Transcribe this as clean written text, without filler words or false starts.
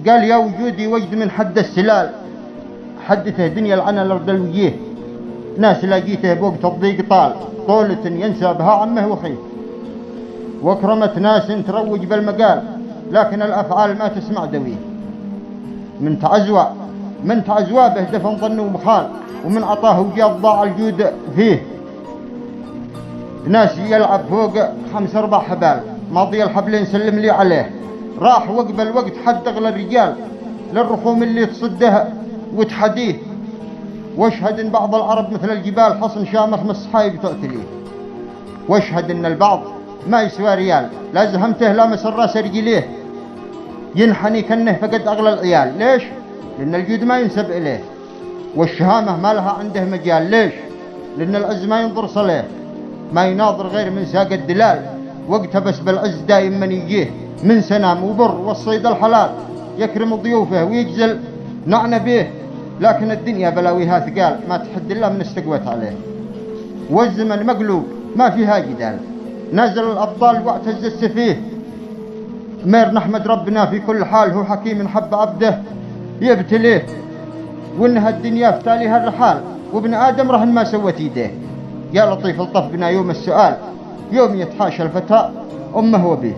قال يا وجودي وجد من حد السلال، حدثه دنيا العنا الأردلويه، ناس لاقيته بوقت الضيق طال، طولة ينسى بها عمه وخيه، واكرمت ناس تروج بالمقال، لكن الأفعال ما تسمع دويه. من تعزوى به دفن ظن ومخال، ومن عطاه وجاب ضاع الجود فيه. ناس يلعب فوق 5-4 حبال، ماضي الحبلين سلم لي عليه، راح وقبل الوقت حد أغلى الرجال، للرخوم اللي تصده وتحديه. واشهد ان بعض العرب مثل الجبال، حصن شامخ من الصحايب تقتليه. واشهد ان البعض ما يسوى ريال، لا زهمته لا مسراس رجليه، ينحني كنه فقد اغلى العيال. ليش؟ لان الجود ما ينسب اليه، والشهامه ما لها عنده مجال. ليش؟ لان العز ما ينظر صليه، ما يناظر غير من ساق الدلال، وقتها بس بالعز دايم من يجيه، من سنام وبر والصيد الحلال، يكرم ضيوفه ويجزل نعنى به. لكن الدنيا بلاويها ثقال، ما تحد الا من استقوت عليه، والزمن مقلوب ما فيها جدال. نازل الابطال واعتز السفيه، مير نحمد ربنا في كل حال، هو حكيم حب عبده يبتليه. وانها الدنيا فتاليها الرحال، وابن ادم رهن ما سوت يديه. يا لطيف الطف بنا يوم السؤال، يوم يتحاشى الفتى امه وبيه.